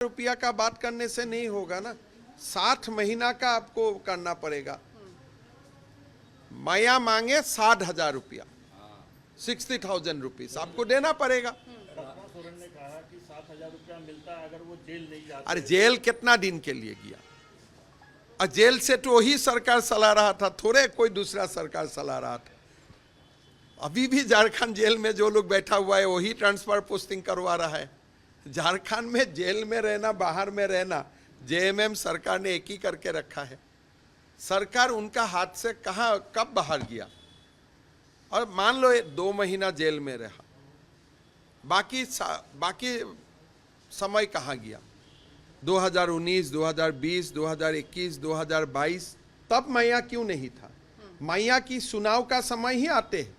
रुपया का बात करने से नहीं होगा ना, 60 महीना का आपको करना पड़ेगा। माया मांगे 60,000 रुपया, 60,000 रुपीज आपको देना पड़ेगा। सोरेन ने कहा कि 7,000 रुपया मिलता है अगर वो जेल नहीं जाते। अरे जेल कितना दिन के लिए गया? और जेल से तो वही सरकार चला रहा था, थोड़े कोई दूसरा सरकार चला रहा था। अभी भी झारखंड जेल में जो लोग बैठा हुआ है वही ट्रांसफर पोस्टिंग करवा रहा है। झारखंड में जेल में रहना, बाहर में रहना, जेएमएम सरकार ने एक ही करके रखा है। सरकार उनका हाथ से कहाँ कब बाहर गया? और मान लो 2 महीना जेल में रहा, बाकी समय कहाँ गया? 2019, 2020, 2021, 2022 तब मैया क्यों नहीं था? मैया की चुनाव का समय ही आते हैं,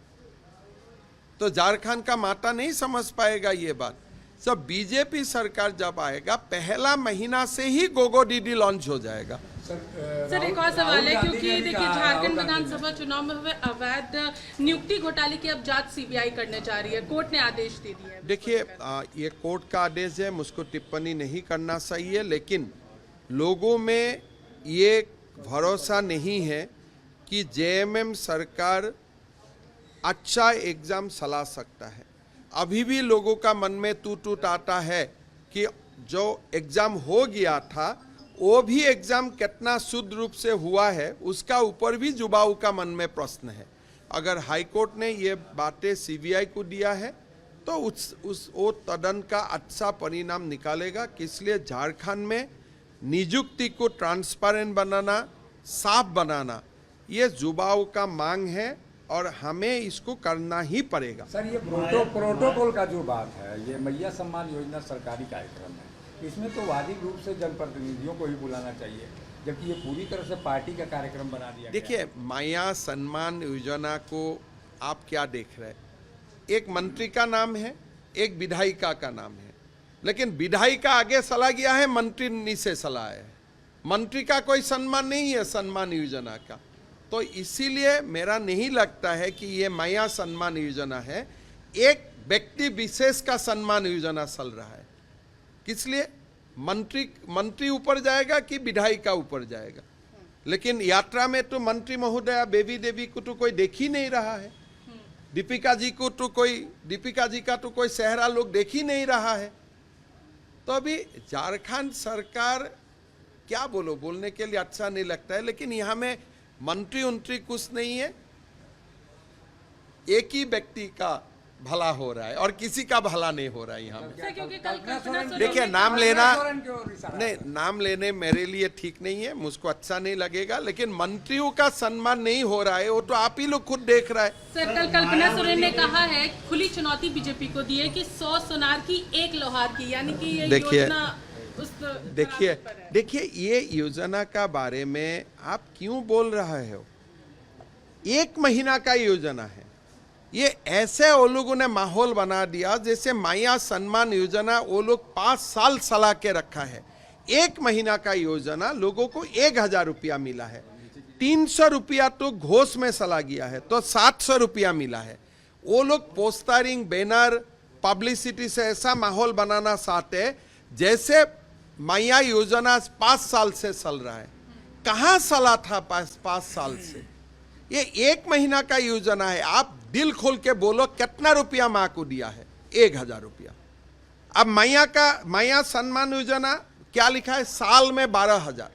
तो झारखंड का माता नहीं समझ पाएगा ये बात। सब बीजेपी सरकार जब आएगा पहला महीना से ही गोगो डीडी लॉन्च हो जाएगा। सर एक और सवाल है, क्योंकि देखिए झारखंड विधानसभा चुनाव में हुए अवैध नियुक्ति घोटाले की अब जांच सीबीआई करने जा रही है, कोर्ट ने आदेश दे दिया है। देखिए ये कोर्ट का आदेश है, मुझको टिप्पणी नहीं करना सही है, लेकिन लोगों में ये भरोसा नहीं है कि जेएमएम सरकार अच्छा एग्जाम चला सकता है। अभी भी लोगों का मन में टूट आता है कि जो एग्जाम हो गया था वो भी एग्जाम कितना शुद्ध रूप से हुआ है, उसका ऊपर भी युवाओं का मन में प्रश्न है। अगर हाई कोर्ट ने ये बातें सीबीआई को दिया है तो वो तदन का अच्छा परिणाम निकालेगा। इसलिए झारखंड में नियुक्ति को ट्रांसपेरेंट बनाना, साफ बनाना, ये युवाओं का मांग है और हमें इसको करना ही पड़ेगा। सर ये प्रोटोकॉल का जो बात है, ये मैया सम्मान योजना सरकारी कार्यक्रम है, इसमें तो वाजिब रूप से जनप्रतिनिधियों को ही बुलाना चाहिए, जबकि ये पूरी तरह से पार्टी का कार्यक्रम बना दिया। देखिए मैया सम्मान योजना को आप क्या देख रहे हैं? एक मंत्री का नाम है, एक विधायिका का नाम है, लेकिन विधायिका आगे चला गया है, मंत्री नीचे चला है। मंत्री का कोई सम्मान नहीं है सम्मान योजना का। तो इसीलिए मेरा नहीं लगता है कि ये मैया सम्मान योजना है, एक व्यक्ति विशेष का सम्मान योजना चल रहा है। इसलिए मंत्री ऊपर जाएगा कि विधायिका ऊपर जाएगा, लेकिन यात्रा में तो मंत्री महोदया बेबी देवी को तो कोई देख ही नहीं रहा है। दीपिका जी का तो कोई सेहरा लोग देख ही नहीं रहा है। तो अभी झारखंड सरकार क्या बोलने के लिए अच्छा नहीं लगता है, लेकिन यहाँ में मंत्री कुछ नहीं है, एक ही व्यक्ति का भला हो रहा है और किसी का भला नहीं हो रहा है यहाँ में। देखिए नाम लेने मेरे लिए ठीक नहीं है, मुझको अच्छा नहीं लगेगा, लेकिन मंत्रियों का सम्मान नहीं हो रहा है, वो तो आप ही लोग खुद देख रहा है। सर कल कल्पना सोरेन ने कहा है, खुली चुनौती बीजेपी को दी है कि 100 सोनार की 1 लोहार की, यानी कि ये योजना देखिए ये योजना का बारे में आप क्यों बोल रहे हो? 1 महीना का योजना है ये। ऐसे वो लोगों ने माहौल बना दिया जैसे मैया सम्मान योजना वो लोग 5 साल चला के रखा है। 1 महीना का योजना लोगों को 1,000 रुपया मिला है, 300 रुपया तो घोष में चला गया है, तो 700 रुपया मिला है। वो लोग पोस्टरिंग, बैनर, पब्लिसिटी से ऐसा माहौल बनाना चाहते हैं जैसे मैया योजना 5 साल से चल रहा है। कहाँ चला था 5 साल से? ये 1 महीना का योजना है। आप दिल खोल के बोलो कितना रुपया माँ को दिया है? 1,000 रुपया। अब मैया सम्मान योजना क्या लिखा है? साल में 12,000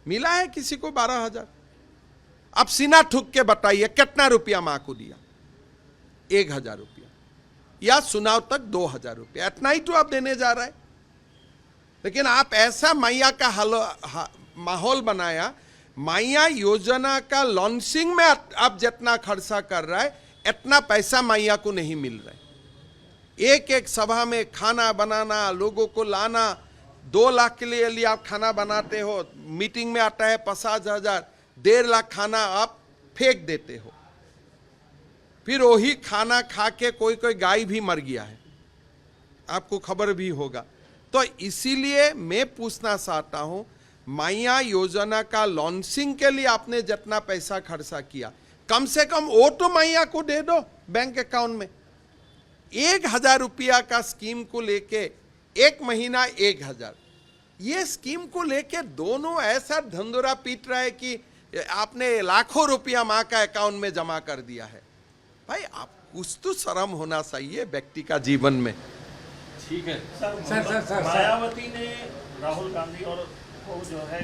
मिला है किसी को? 12,000। अब सीना ठुक के बताइए कितना रुपया माँ को दिया? 1,000 रुपया, या चुनाव तक 2,000 रुपया, इतना ही तो आप देने जा रहे हैं। लेकिन आप ऐसा मैया का माहौल बनाया, मैया योजना का लॉन्चिंग में आप जितना खर्चा कर रहा है इतना पैसा मैया को नहीं मिल रहा है। एक सभा में खाना बनाना, लोगों को लाना, 2 लाख के लिए आप खाना बनाते हो, मीटिंग में आता है 50,000, 1.5 लाख खाना आप फेंक देते हो। फिर वही खाना खा के कोई गाय भी मर गया है, आपको खबर भी होगा। तो इसीलिए मैं पूछना चाहता हूं, मैया योजना का लॉन्चिंग के लिए आपने जितना पैसा खर्चा किया, कम से कम वो तो मैया को दे दो बैंक अकाउंट में। 1,000 रुपया का स्कीम को लेके 1 महीना 1,000, ये स्कीम को लेके दोनों ऐसा धंधुरा पीट रहा है कि आपने लाखों रुपया माँ का अकाउंट में जमा कर दिया है। भाई आप कुछ तो शर्म होना चाहिए व्यक्ति का जीवन में। ठीक है सर मायावती ने राहुल गांधी और को जो है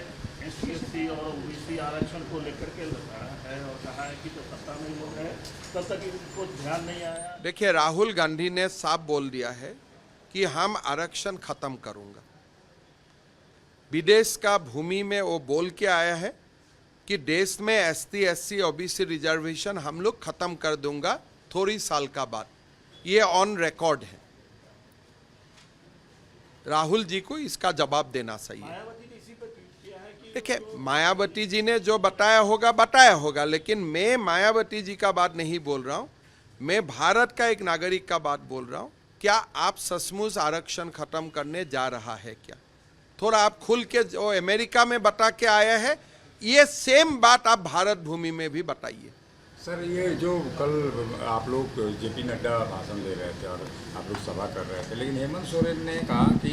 SC और OBC आरक्षण को लेकर के लगाया है और कहा है कि जो सत्ता में लोग हैं तब तक इनको ध्यान नहीं आया। देखिए, राहुल गांधी ने साफ बोल दिया है कि हम आरक्षण खत्म करूंगा। विदेश का भूमि में वो बोल के आया है कि देश में ST SC OBC रिजर्वेशन हम लोग खत्म कर दूंगा थोड़ी साल का बाद। ये ऑन रिकॉर्ड है। राहुल जी को इसका जवाब देना चाहिए। मायावती ने इसी पर ट्वीट किया है कि देखिए, मायावती जी ने जो बताया होगा, लेकिन मैं मायावती जी का बात नहीं बोल रहा हूं। मैं भारत का एक नागरिक का बात बोल रहा हूं। क्या आप सचमुच आरक्षण खत्म करने जा रहा है क्या? थोड़ा आप खुल के, जो अमेरिका में बता के आया है, ये सेम बात आप भारत भूमि में भी बताइए। सर, ये जो कल आप लोग JP नड्डा भाषण दे रहे थे और आप लोग सभा कर रहे थे, लेकिन हेमंत सोरेन ने कहा कि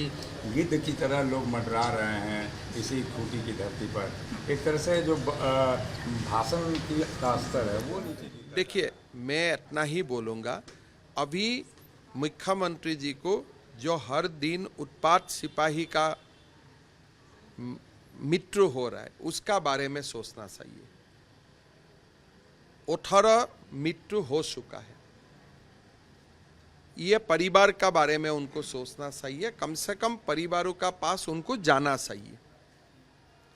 गिद्ध की तरह लोग मंडरा रहे हैं इसी खूंटी की धरती पर। एक तरह से जो भाषण का स्तर है वो नीचे गिर रहा है। देखिए, मैं इतना ही बोलूँगा, अभी मुख्यमंत्री जी को जो हर दिन उत्पात सिपाही का मृत्यु हो रहा है उसका बारे में सोचना चाहिए। 18 मृत्यु हो चुका है। ये परिवार का बारे में उनको सोचना चाहिए। कम से कम परिवारों का पास उनको जाना चाहिए।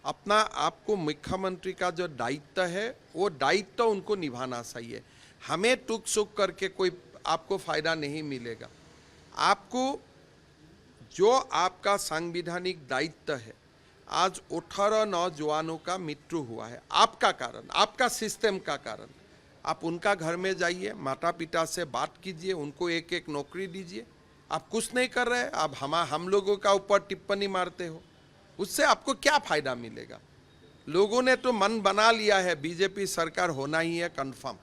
अपना आपको मुख्यमंत्री का जो दायित्व है वो दायित्व उनको निभाना चाहिए। हमें टुक सुक करके कोई आपको फायदा नहीं मिलेगा। आपको जो आपका संवैधानिक दायित्व है, आज 18 नौजवानों का मृत्यु हुआ है आपका कारण, आपका सिस्टम का कारण। आप उनका घर में जाइए, माता पिता से बात कीजिए, उनको एक एक नौकरी दीजिए। आप कुछ नहीं कर रहे, आप हम लोगों का ऊपर टिप्पणी मारते हो, उससे आपको क्या फायदा मिलेगा? लोगों ने तो मन बना लिया है बीजेपी सरकार होना ही है कंफर्म।